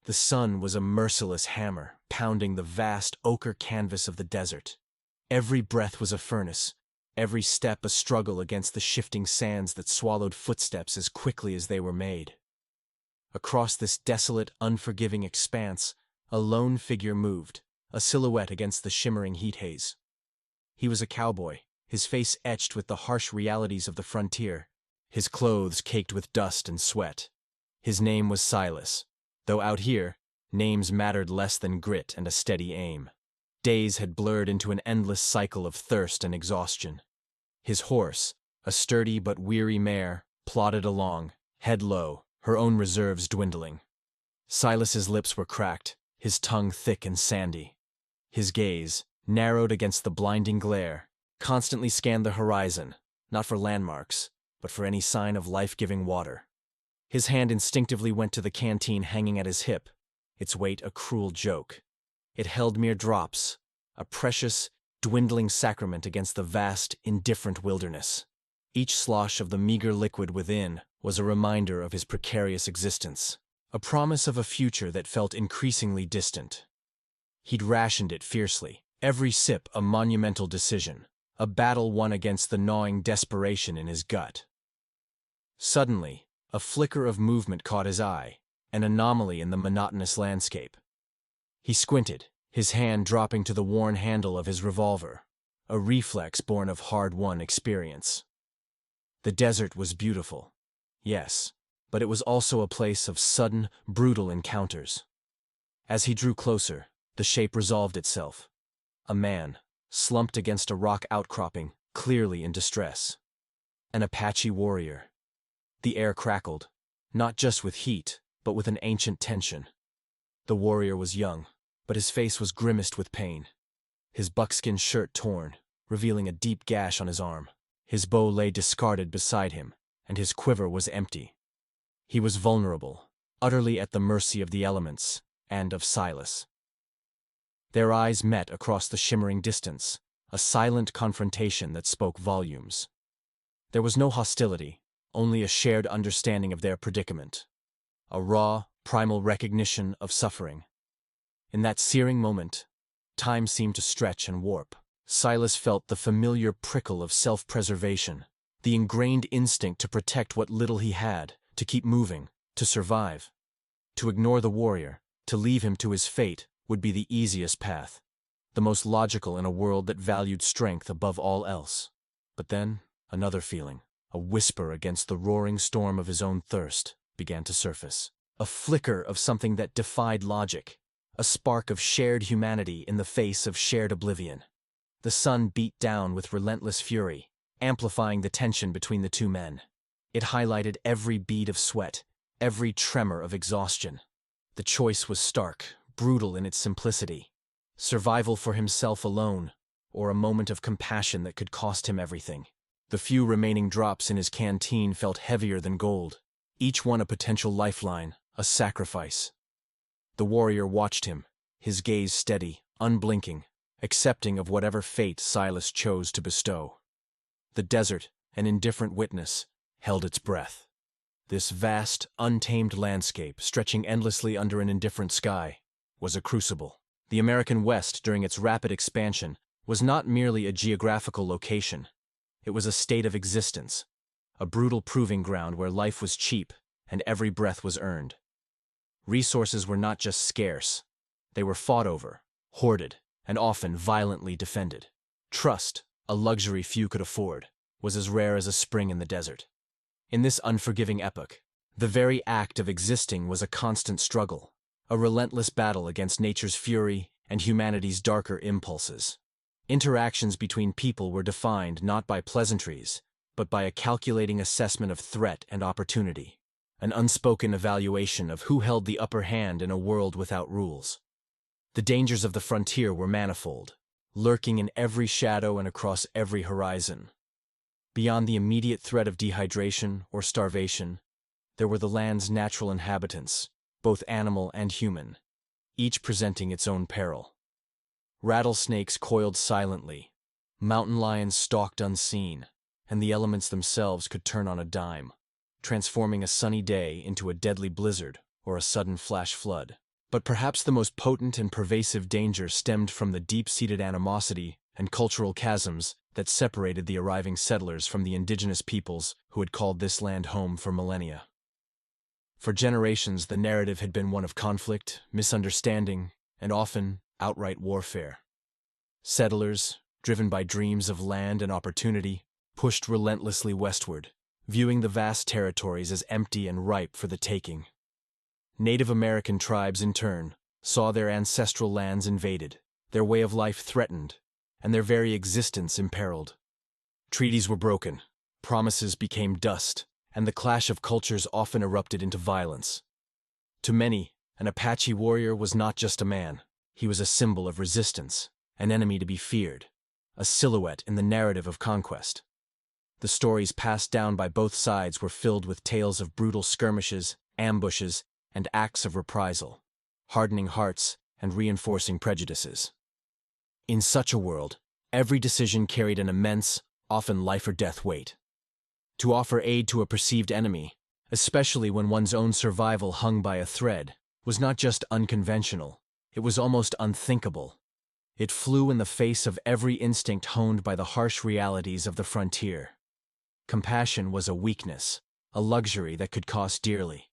The sun was a merciless hammer, pounding the vast ochre canvas of the desert. Every breath was a furnace, every step a struggle against the shifting sands that swallowed footsteps as quickly as they were made. Across this desolate, unforgiving expanse, a lone figure moved, a silhouette against the shimmering heat haze. He was a cowboy, his face etched with the harsh realities of the frontier, his clothes caked with dust and sweat. His name was Silas, though out here, names mattered less than grit and a steady aim. Days had blurred into an endless cycle of thirst and exhaustion. His horse, a sturdy but weary mare, plodded along, head low, her own reserves dwindling. Silas's lips were cracked, his tongue thick and sandy. His gaze, narrowed against the blinding glare, constantly scanned the horizon, not for landmarks, but for any sign of life-giving water. His hand instinctively went to the canteen hanging at his hip, its weight a cruel joke. It held mere drops, a precious, dwindling sacrament against the vast, indifferent wilderness. Each slosh of the meager liquid within was a reminder of his precarious existence, a promise of a future that felt increasingly distant. He'd rationed it fiercely, every sip a monumental decision, a battle won against the gnawing desperation in his gut. Suddenly, a flicker of movement caught his eye, an anomaly in the monotonous landscape. He squinted, his hand dropping to the worn handle of his revolver, a reflex born of hard-won experience. The desert was beautiful, yes, but it was also a place of sudden, brutal encounters. As he drew closer, the shape resolved itself. A man, slumped against a rock outcropping, clearly in distress. An Apache warrior. The air crackled, not just with heat, but with an ancient tension. The warrior was young, but his face was grimaced with pain. His buckskin shirt torn, revealing a deep gash on his arm. His bow lay discarded beside him, and his quiver was empty. He was vulnerable, utterly at the mercy of the elements, and of Silas. Their eyes met across the shimmering distance, a silent confrontation that spoke volumes. There was no hostility, only a shared understanding of their predicament. A raw, primal recognition of suffering. In that searing moment, time seemed to stretch and warp. Silas felt the familiar prickle of self-preservation, the ingrained instinct to protect what little he had, to keep moving, to survive. To ignore the warrior, to leave him to his fate, would be the easiest path, the most logical in a world that valued strength above all else. But then, another feeling, a whisper against the roaring storm of his own thirst, began to surface. A flicker of something that defied logic, a spark of shared humanity in the face of shared oblivion. The sun beat down with relentless fury, amplifying the tension between the two men. It highlighted every bead of sweat, every tremor of exhaustion. The choice was stark, brutal in its simplicity. Survival for himself alone, or a moment of compassion that could cost him everything. The few remaining drops in his canteen felt heavier than gold, each one a potential lifeline, a sacrifice. The warrior watched him, his gaze steady, unblinking, accepting of whatever fate Silas chose to bestow. The desert, an indifferent witness, held its breath. This vast, untamed landscape, stretching endlessly under an indifferent sky, was a crucible. The American West, during its rapid expansion, was not merely a geographical location. It was a state of existence, a brutal proving ground where life was cheap and every breath was earned. Resources were not just scarce, they were fought over, hoarded, and often violently defended. Trust, a luxury few could afford, was as rare as a spring in the desert. In this unforgiving epoch, the very act of existing was a constant struggle, a relentless battle against nature's fury and humanity's darker impulses. Interactions between people were defined not by pleasantries, but by a calculating assessment of threat and opportunity, an unspoken evaluation of who held the upper hand in a world without rules. The dangers of the frontier were manifold, lurking in every shadow and across every horizon. Beyond the immediate threat of dehydration or starvation, there were the land's natural inhabitants, both animal and human, each presenting its own peril. Rattlesnakes coiled silently, mountain lions stalked unseen, and the elements themselves could turn on a dime, transforming a sunny day into a deadly blizzard or a sudden flash flood. But perhaps the most potent and pervasive danger stemmed from the deep-seated animosity and cultural chasms that separated the arriving settlers from the indigenous peoples who had called this land home for millennia. For generations, the narrative had been one of conflict, misunderstanding, and often outright warfare. Settlers, driven by dreams of land and opportunity, pushed relentlessly westward, viewing the vast territories as empty and ripe for the taking. Native American tribes, in turn, saw their ancestral lands invaded, their way of life threatened, and their very existence imperiled. Treaties were broken, promises became dust, and the clash of cultures often erupted into violence. To many, an Apache warrior was not just a man. He was a symbol of resistance, an enemy to be feared, a silhouette in the narrative of conquest. The stories passed down by both sides were filled with tales of brutal skirmishes, ambushes, and acts of reprisal, hardening hearts and reinforcing prejudices. In such a world, every decision carried an immense, often life-or-death weight. To offer aid to a perceived enemy, especially when one's own survival hung by a thread, was not just unconventional, it was almost unthinkable. It flew in the face of every instinct honed by the harsh realities of the frontier. Compassion was a weakness, a luxury that could cost dearly.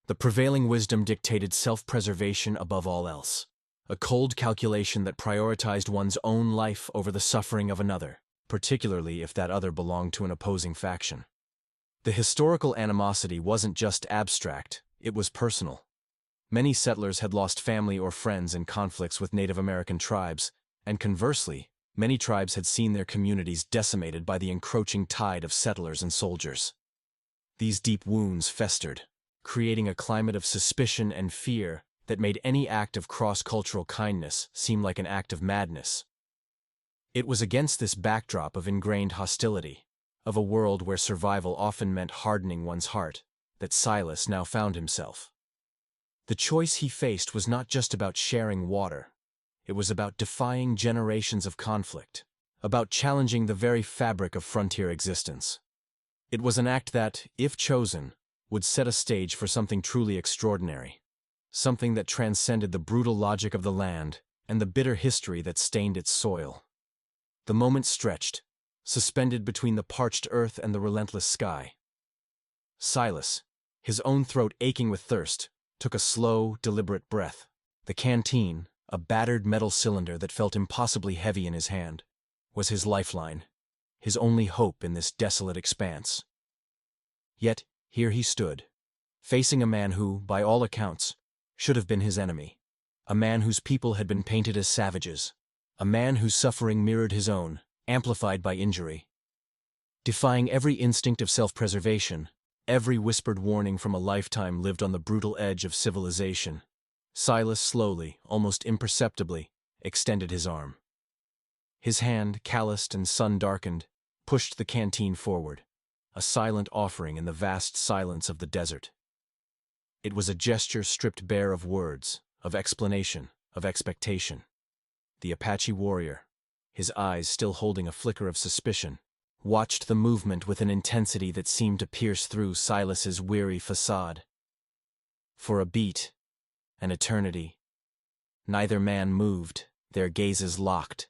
The prevailing wisdom dictated self-preservation above all else, a cold calculation that prioritized one's own life over the suffering of another, particularly if that other belonged to an opposing faction. The historical animosity wasn't just abstract, it was personal. Many settlers had lost family or friends in conflicts with Native American tribes, and conversely, many tribes had seen their communities decimated by the encroaching tide of settlers and soldiers. These deep wounds festered, creating a climate of suspicion and fear that made any act of cross-cultural kindness seem like an act of madness. It was against this backdrop of ingrained hostility, of a world where survival often meant hardening one's heart, that Silas now found himself. The choice he faced was not just about sharing water. It was about defying generations of conflict, about challenging the very fabric of frontier existence. It was an act that, if chosen, would set a stage for something truly extraordinary, something that transcended the brutal logic of the land and the bitter history that stained its soil. The moment stretched, suspended between the parched earth and the relentless sky. Silas, his own throat aching with thirst, took a slow, deliberate breath. The canteen, a battered metal cylinder that felt impossibly heavy in his hand, was his lifeline, his only hope in this desolate expanse. Yet, here he stood, facing a man who, by all accounts, should have been his enemy, a man whose people had been painted as savages, a man whose suffering mirrored his own, amplified by injury. Defying every instinct of self-preservation, every whispered warning from a lifetime lived on the brutal edge of civilization, Silas slowly, almost imperceptibly, extended his arm. His hand, calloused and sun-darkened, pushed the canteen forward, a silent offering in the vast silence of the desert. It was a gesture stripped bare of words, of explanation, of expectation. The Apache warrior, his eyes still holding a flicker of suspicion, watched the movement with an intensity that seemed to pierce through Silas's weary facade. For a beat, an eternity, neither man moved, their gazes locked.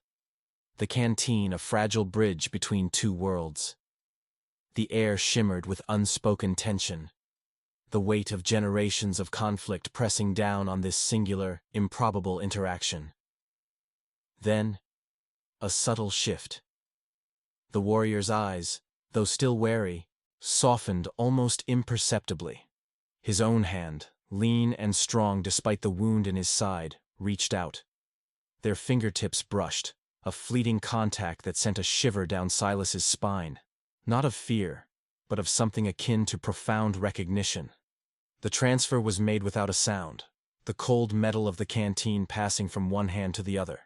The canteen a fragile bridge between two worlds. The air shimmered with unspoken tension, the weight of generations of conflict pressing down on this singular, improbable interaction. Then, a subtle shift. The warrior's eyes, though still wary, softened almost imperceptibly. His own hand, lean and strong despite the wound in his side, reached out. Their fingertips brushed, a fleeting contact that sent a shiver down Silas's spine, not of fear, but of something akin to profound recognition. The transfer was made without a sound, the cold metal of the canteen passing from one hand to the other.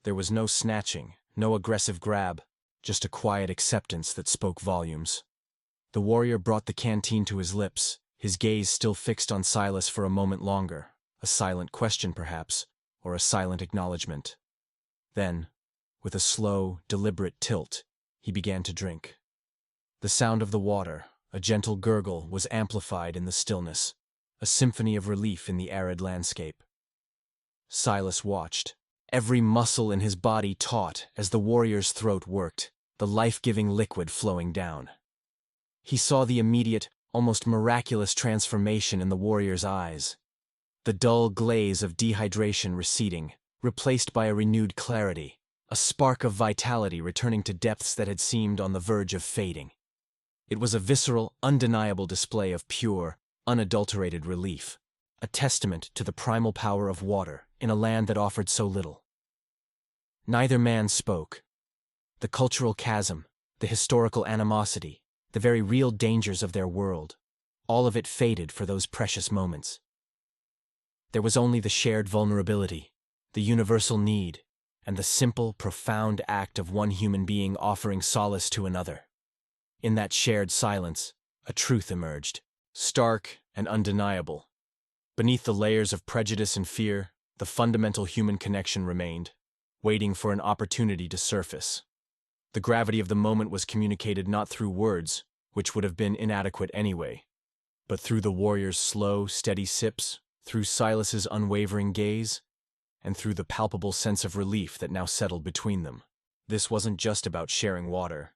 There was no snatching, no aggressive grab, just a quiet acceptance that spoke volumes. The warrior brought the canteen to his lips, his gaze still fixed on Silas for a moment longer, a silent question perhaps, or a silent acknowledgement. Then, with a slow, deliberate tilt, he began to drink. The sound of the water, a gentle gurgle, was amplified in the stillness, a symphony of relief in the arid landscape. Silas watched, every muscle in his body taut as the warrior's throat worked, the life-giving liquid flowing down. He saw the immediate, almost miraculous transformation in the warrior's eyes. The dull glaze of dehydration receding, replaced by a renewed clarity, a spark of vitality returning to depths that had seemed on the verge of fading. It was a visceral, undeniable display of pure, unadulterated relief, a testament to the primal power of water in a land that offered so little. Neither man spoke. The cultural chasm, the historical animosity, the very real dangers of their world, all of it faded for those precious moments. There was only the shared vulnerability, the universal need, and the simple, profound act of one human being offering solace to another. In that shared silence, a truth emerged, stark and undeniable. Beneath the layers of prejudice and fear, the fundamental human connection remained, waiting for an opportunity to surface. The gravity of the moment was communicated not through words, which would have been inadequate anyway, but through the warrior's slow, steady sips, through Silas's unwavering gaze, and through the palpable sense of relief that now settled between them. This wasn't just about sharing water.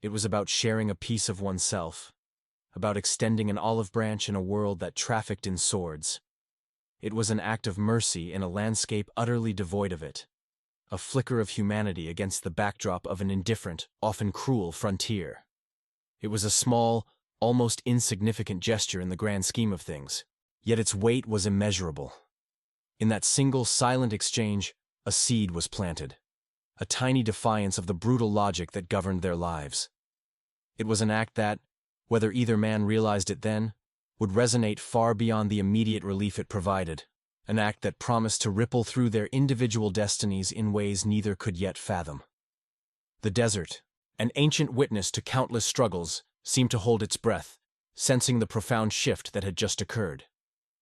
It was about sharing a piece of oneself, about extending an olive branch in a world that trafficked in swords. It was an act of mercy in a landscape utterly devoid of it, a flicker of humanity against the backdrop of an indifferent, often cruel frontier. It was a small, almost insignificant gesture in the grand scheme of things, yet its weight was immeasurable. In that single, silent exchange, a seed was planted, a tiny defiance of the brutal logic that governed their lives. It was an act that, whether either man realized it then, would resonate far beyond the immediate relief it provided, an act that promised to ripple through their individual destinies in ways neither could yet fathom. The desert, an ancient witness to countless struggles, seemed to hold its breath, sensing the profound shift that had just occurred.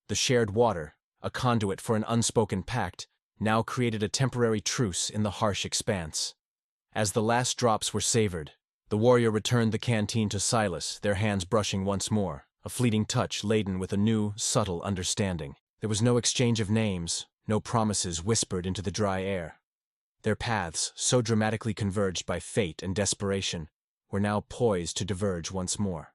The shared water, a conduit for an unspoken pact, now created a temporary truce in the harsh expanse. As the last drops were savored, the warrior returned the canteen to Silas, their hands brushing once more, a fleeting touch laden with a new, subtle understanding. There was no exchange of names, no promises whispered into the dry air. Their paths, so dramatically converged by fate and desperation, were now poised to diverge once more.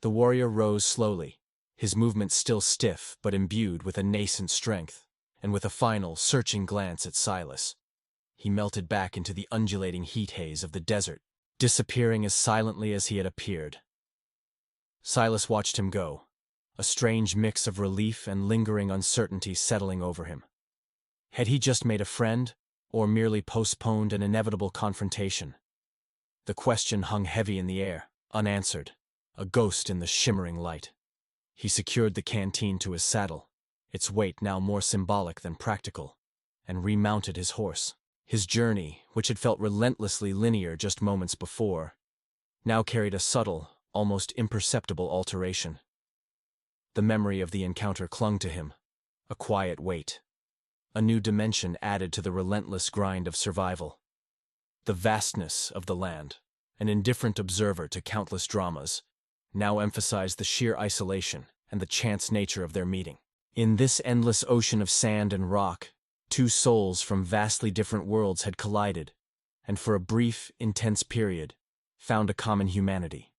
The warrior rose slowly, his movements still stiff but imbued with a nascent strength, and with a final, searching glance at Silas, he melted back into the undulating heat haze of the desert, disappearing as silently as he had appeared. Silas watched him go, a strange mix of relief and lingering uncertainty settling over him. Had he just made a friend, or merely postponed an inevitable confrontation? The question hung heavy in the air, unanswered, a ghost in the shimmering light. He secured the canteen to his saddle, its weight now more symbolic than practical, and remounted his horse. His journey, which had felt relentlessly linear just moments before, now carried a subtle, almost imperceptible alteration. The memory of the encounter clung to him, a quiet weight, a new dimension added to the relentless grind of survival. The vastness of the land, an indifferent observer to countless dramas, now emphasized the sheer isolation and the chance nature of their meeting. In this endless ocean of sand and rock, two souls from vastly different worlds had collided, and for a brief, intense period, found a common humanity.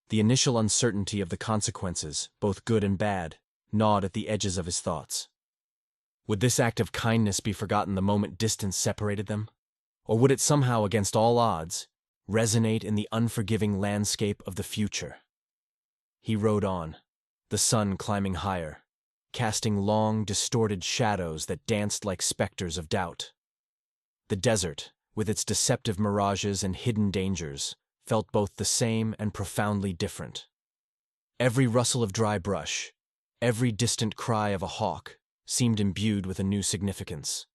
The initial uncertainty of the consequences, both good and bad, gnawed at the edges of his thoughts. Would this act of kindness be forgotten the moment distance separated them? Or would it somehow, against all odds, resonate in the unforgiving landscape of the future? He rode on, the sun climbing higher, casting long, distorted shadows that danced like specters of doubt. The desert, with its deceptive mirages and hidden dangers, felt both the same and profoundly different. Every rustle of dry brush, every distant cry of a hawk, seemed imbued with a new significance.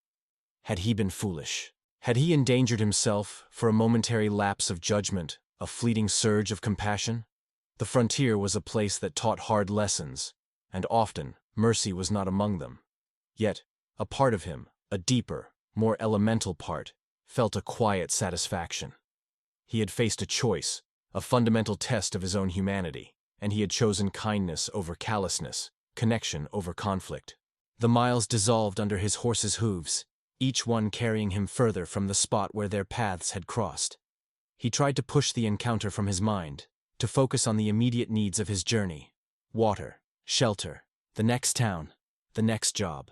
Had he been foolish? Had he endangered himself for a momentary lapse of judgment, a fleeting surge of compassion? The frontier was a place that taught hard lessons, and often mercy was not among them. Yet, a part of him, a deeper, more elemental part, felt a quiet satisfaction. He had faced a choice, a fundamental test of his own humanity, and he had chosen kindness over callousness, connection over conflict. The miles dissolved under his horse's hooves, each one carrying him further from the spot where their paths had crossed. He tried to push the encounter from his mind, to focus on the immediate needs of his journey: water, shelter, the next town, the next job.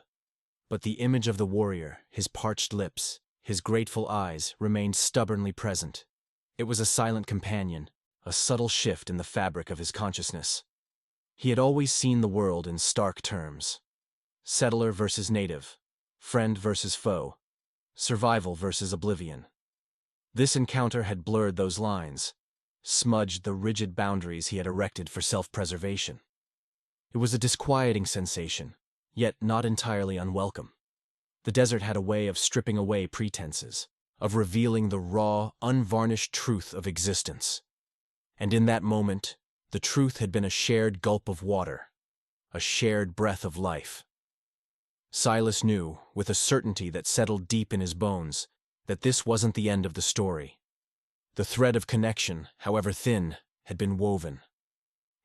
But the image of the warrior, his parched lips, his grateful eyes, remained stubbornly present. It was a silent companion, a subtle shift in the fabric of his consciousness. He had always seen the world in stark terms: settler versus native, friend versus foe, survival versus oblivion. This encounter had blurred those lines, smudged the rigid boundaries he had erected for self-preservation. It was a disquieting sensation, yet not entirely unwelcome. The desert had a way of stripping away pretenses, of revealing the raw, unvarnished truth of existence. And in that moment, the truth had been a shared gulp of water, a shared breath of life. Silas knew, with a certainty that settled deep in his bones, that this wasn't the end of the story. The thread of connection, however thin, had been woven.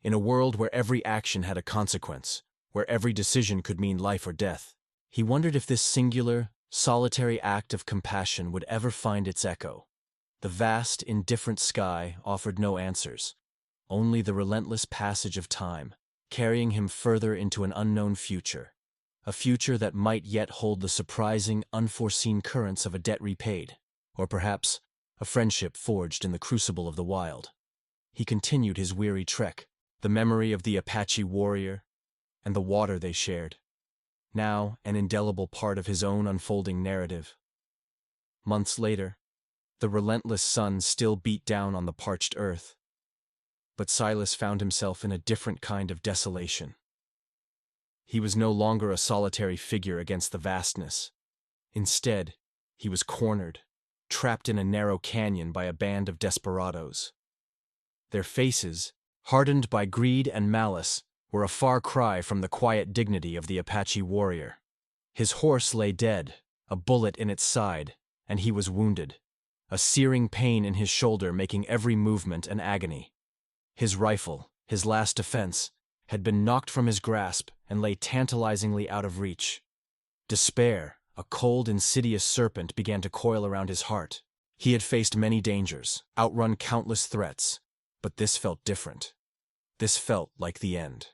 In a world where every action had a consequence, where every decision could mean life or death, he wondered if this singular, solitary act of compassion would ever find its echo. The vast, indifferent sky offered no answers, only the relentless passage of time, carrying him further into an unknown future, a future that might yet hold the surprising, unforeseen currents of a debt repaid, or perhaps a friendship forged in the crucible of the wild. He continued his weary trek, the memory of the Apache warrior and the water they shared, now an indelible part of his own unfolding narrative. Months later, the relentless sun still beat down on the parched earth, but Silas found himself in a different kind of desolation. He was no longer a solitary figure against the vastness. Instead, he was cornered, trapped in a narrow canyon by a band of desperados. Their faces, hardened by greed and malice, were a far cry from the quiet dignity of the Apache warrior. His horse lay dead, a bullet in its side, and he was wounded, a searing pain in his shoulder making every movement an agony. His rifle, his last defense, had been knocked from his grasp and lay tantalizingly out of reach. Despair, a cold, insidious serpent, began to coil around his heart. He had faced many dangers, outrun countless threats, but this felt different. This felt like the end.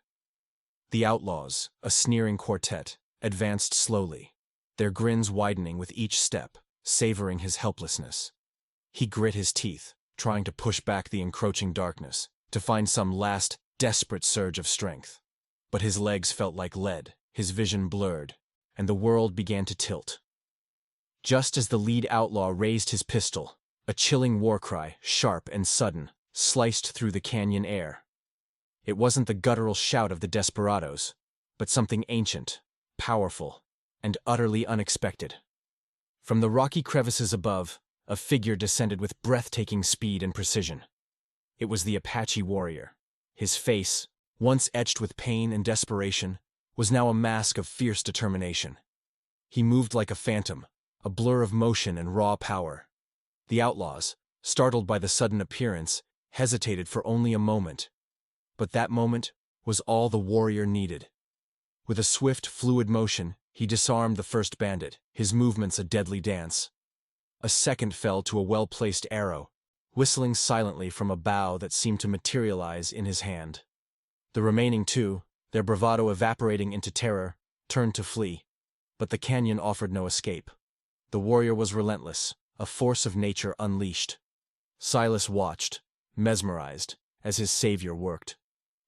The outlaws, a sneering quartet, advanced slowly, their grins widening with each step, savoring his helplessness. He grit his teeth, trying to push back the encroaching darkness, to find some last, desperate surge of strength. But his legs felt like lead, his vision blurred, and the world began to tilt. Just as the lead outlaw raised his pistol, a chilling war cry, sharp and sudden, sliced through the canyon air. It wasn't the guttural shout of the desperados, but something ancient, powerful, and utterly unexpected. From the rocky crevices above, a figure descended with breathtaking speed and precision. It was the Apache warrior. His face, once etched with pain and desperation, was now a mask of fierce determination. He moved like a phantom, a blur of motion and raw power. The outlaws, startled by the sudden appearance, hesitated for only a moment. But that moment was all the warrior needed. With a swift, fluid motion, he disarmed the first bandit, his movements a deadly dance. A second fell to a well-placed arrow, whistling silently from a bow that seemed to materialize in his hand. The remaining two, their bravado evaporating into terror, turned to flee. But the canyon offered no escape. The warrior was relentless, a force of nature unleashed. Silas watched, mesmerized, as his savior worked.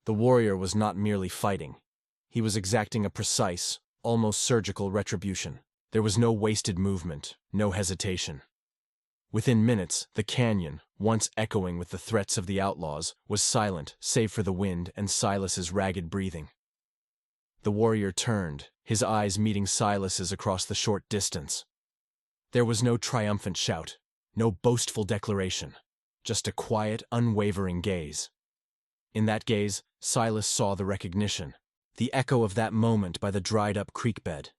The warrior was not merely fighting. He was exacting a precise, almost surgical retribution. There was no wasted movement, no hesitation. Within minutes, the canyon, once echoing with the threats of the outlaws, was silent save for the wind and Silas's ragged breathing. The warrior turned, his eyes meeting Silas's across the short distance. There was no triumphant shout, no boastful declaration, just a quiet, unwavering gaze. In that gaze, Silas saw the recognition, the echo of that moment by the dried-up creek bed,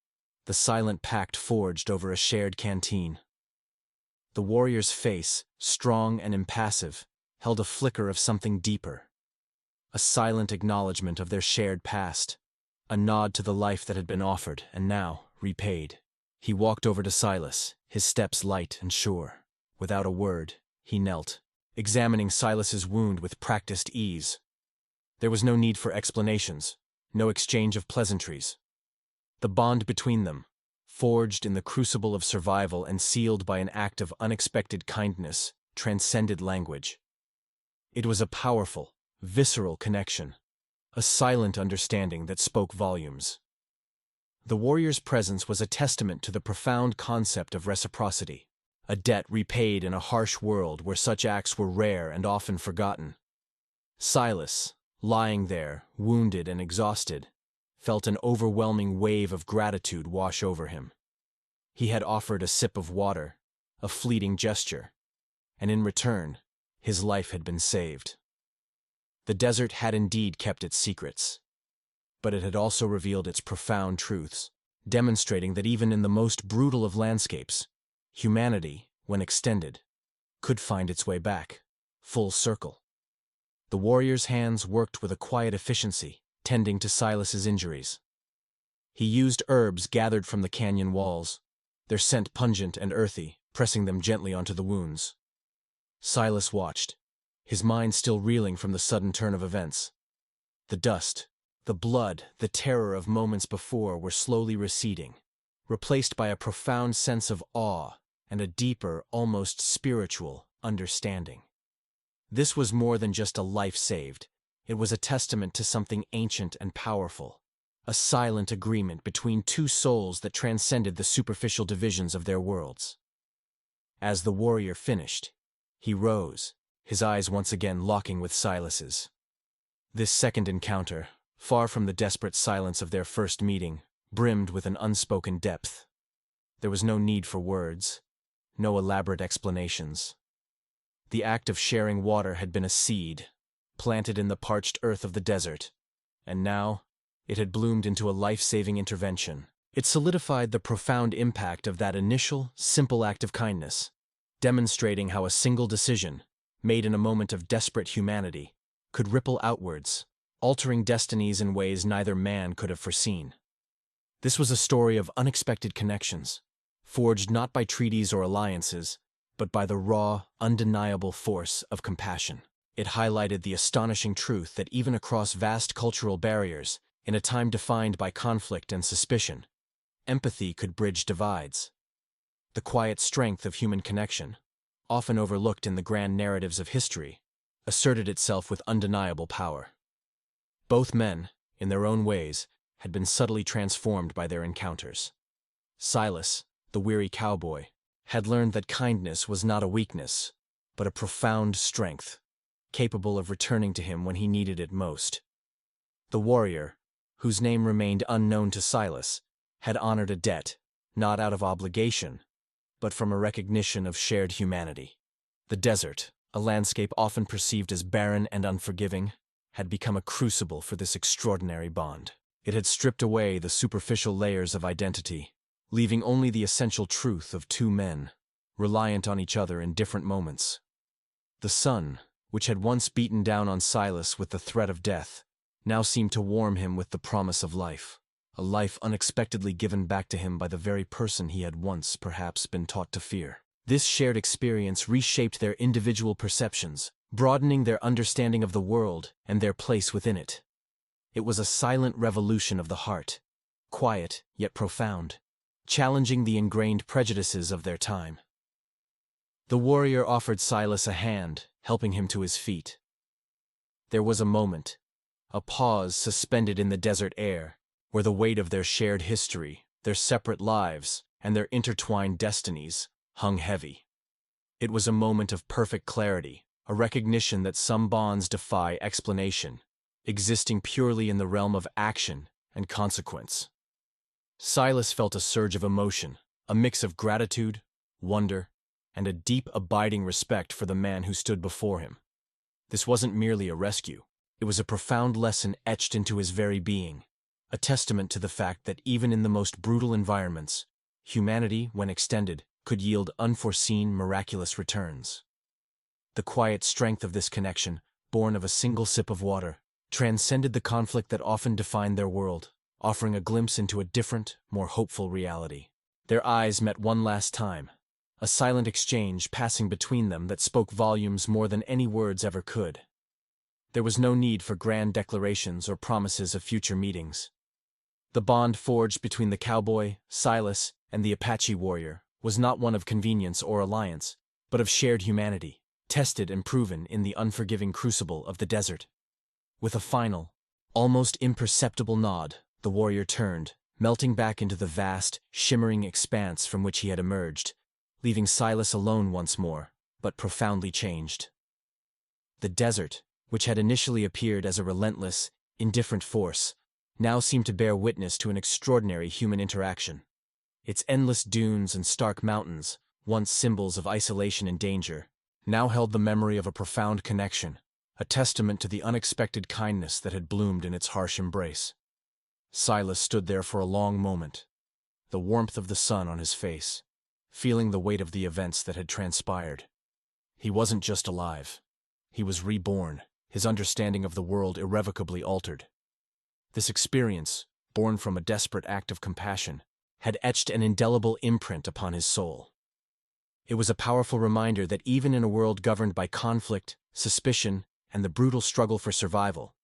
the silent pact forged over a shared canteen. The warrior's face, strong and impassive, held a flicker of something deeper, a silent acknowledgement of their shared past, a nod to the life that had been offered and now repaid. He walked over to Silas, his steps light and sure. Without a word, he knelt, examining Silas's wound with practiced ease. There was no need for explanations, no exchange of pleasantries. The bond between them, forged in the crucible of survival and sealed by an act of unexpected kindness, transcended language. It was a powerful, visceral connection, a silent understanding that spoke volumes. The warrior's presence was a testament to the profound concept of reciprocity, a debt repaid in a harsh world where such acts were rare and often forgotten. Silas, lying there, wounded and exhausted, felt an overwhelming wave of gratitude wash over him. He had offered a sip of water, a fleeting gesture, and in return, his life had been saved. The desert had indeed kept its secrets, but it had also revealed its profound truths, demonstrating that even in the most brutal of landscapes, humanity, when extended, could find its way back, full circle. The warrior's hands worked with a quiet efficiency, tending to Silas's injuries. He used herbs gathered from the canyon walls, their scent pungent and earthy, pressing them gently onto the wounds. Silas watched, his mind still reeling from the sudden turn of events. The dust, the blood, the terror of moments before were slowly receding, replaced by a profound sense of awe and a deeper, almost spiritual, understanding. This was more than just a life saved. It was a testament to something ancient and powerful, a silent agreement between two souls that transcended the superficial divisions of their worlds. As the warrior finished, he rose, his eyes once again locking with Silas's. This second encounter, far from the desperate silence of their first meeting, brimmed with an unspoken depth. There was no need for words, no elaborate explanations. The act of sharing water had been a seed, planted in the parched earth of the desert, and now it had bloomed into a life-saving intervention. It solidified the profound impact of that initial, simple act of kindness, demonstrating how a single decision, made in a moment of desperate humanity, could ripple outwards, altering destinies in ways neither man could have foreseen. This was a story of unexpected connections, forged not by treaties or alliances, but by the raw, undeniable force of compassion. It highlighted the astonishing truth that even across vast cultural barriers, in a time defined by conflict and suspicion, empathy could bridge divides. The quiet strength of human connection, often overlooked in the grand narratives of history, asserted itself with undeniable power. Both men, in their own ways, had been subtly transformed by their encounters. Silas, the weary cowboy, had learned that kindness was not a weakness, but a profound strength, capable of returning to him when he needed it most. The warrior, whose name remained unknown to Silas, had honored a debt, not out of obligation, but from a recognition of shared humanity. The desert, a landscape often perceived as barren and unforgiving, had become a crucible for this extraordinary bond. It had stripped away the superficial layers of identity, leaving only the essential truth of two men, reliant on each other in different moments. The sun, which had once beaten down on Silas with the threat of death, now seemed to warm him with the promise of life, a life unexpectedly given back to him by the very person he had once, perhaps, been taught to fear. This shared experience reshaped their individual perceptions, broadening their understanding of the world and their place within it. It was a silent revolution of the heart, quiet yet profound, challenging the ingrained prejudices of their time. The warrior offered Silas a hand, helping him to his feet. There was a moment, a pause suspended in the desert air, where the weight of their shared history, their separate lives, and their intertwined destinies hung heavy. It was a moment of perfect clarity, a recognition that some bonds defy explanation, existing purely in the realm of action and consequence. Silas felt a surge of emotion, a mix of gratitude, wonder, and a deep, abiding respect for the man who stood before him. This wasn't merely a rescue. It was a profound lesson etched into his very being, a testament to the fact that even in the most brutal environments, humanity, when extended, could yield unforeseen, miraculous returns. The quiet strength of this connection, born of a single sip of water, transcended the conflict that often defined their world, offering a glimpse into a different, more hopeful reality. Their eyes met one last time, a silent exchange passing between them that spoke volumes more than any words ever could. There was no need for grand declarations or promises of future meetings. The bond forged between the cowboy, Silas, and the Apache warrior was not one of convenience or alliance, but of shared humanity, tested and proven in the unforgiving crucible of the desert. With a final, almost imperceptible nod, the warrior turned, melting back into the vast, shimmering expanse from which he had emerged, leaving Silas alone once more, but profoundly changed. The desert, which had initially appeared as a relentless, indifferent force, now seemed to bear witness to an extraordinary human interaction. Its endless dunes and stark mountains, once symbols of isolation and danger, now held the memory of a profound connection, a testament to the unexpected kindness that had bloomed in its harsh embrace. Silas stood there for a long moment, the warmth of the sun on his face, feeling the weight of the events that had transpired. He wasn't just alive. He was reborn, his understanding of the world irrevocably altered. This experience, born from a desperate act of compassion, had etched an indelible imprint upon his soul. It was a powerful reminder that even in a world governed by conflict, suspicion, and the brutal struggle for survival,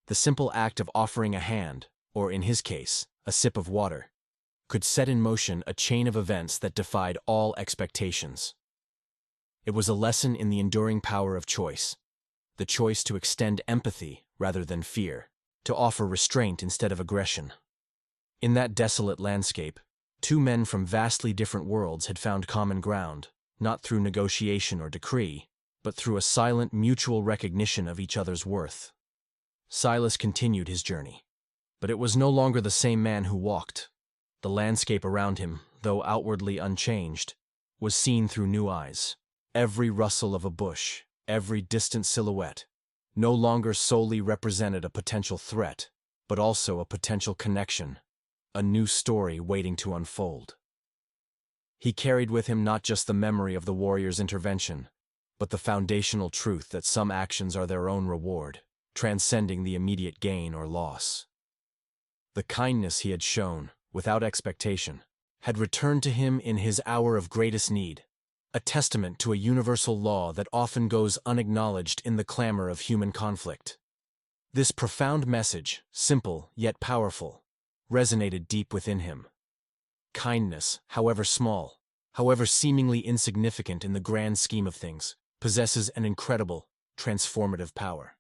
the simple act of offering a hand, or in his case, a sip of water, could set in motion a chain of events that defied all expectations. It was a lesson in the enduring power of choice, the choice to extend empathy rather than fear, to offer restraint instead of aggression. In that desolate landscape, two men from vastly different worlds had found common ground, not through negotiation or decree, but through a silent mutual recognition of each other's worth. Silas continued his journey, but it was no longer the same man who walked. The landscape around him, though outwardly unchanged, was seen through new eyes. Every rustle of a bush, every distant silhouette, no longer solely represented a potential threat, but also a potential connection, a new story waiting to unfold. He carried with him not just the memory of the warrior's intervention, but the foundational truth that some actions are their own reward, transcending the immediate gain or loss. The kindness he had shown, without expectation, had returned to him in his hour of greatest need, a testament to a universal law that often goes unacknowledged in the clamor of human conflict. This profound message, simple yet powerful, resonated deep within him. Kindness, however small, however seemingly insignificant in the grand scheme of things, possesses an incredible, transformative power.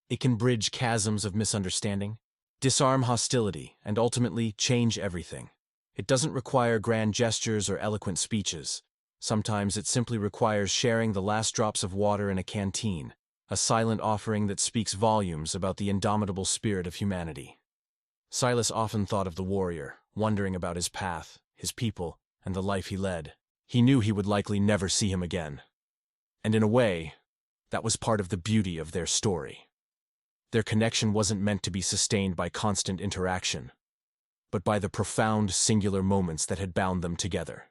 It can bridge chasms of misunderstanding, disarm hostility, and ultimately change everything. It doesn't require grand gestures or eloquent speeches. Sometimes it simply requires sharing the last drops of water in a canteen, a silent offering that speaks volumes about the indomitable spirit of humanity. Silas often thought of the warrior, wondering about his path, his people, and the life he led. He knew he would likely never see him again. And in a way, that was part of the beauty of their story. Their connection wasn't meant to be sustained by constant interaction, but by the profound singular moments that had bound them together.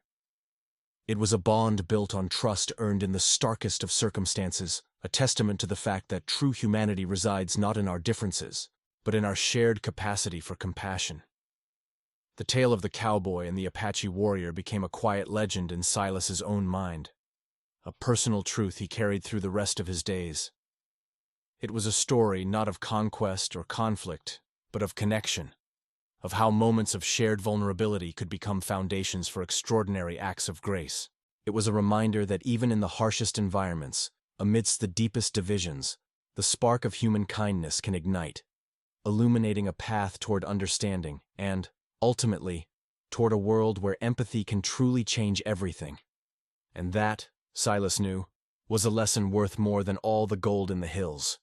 It was a bond built on trust earned in the starkest of circumstances, a testament to the fact that true humanity resides not in our differences, but in our shared capacity for compassion. The tale of the cowboy and the Apache warrior became a quiet legend in Silas's own mind, a personal truth he carried through the rest of his days. It was a story not of conquest or conflict, but of connection, of how moments of shared vulnerability could become foundations for extraordinary acts of grace. It was a reminder that even in the harshest environments, amidst the deepest divisions, the spark of human kindness can ignite, illuminating a path toward understanding and, ultimately, toward a world where empathy can truly change everything. And that, Silas knew, was a lesson worth more than all the gold in the hills.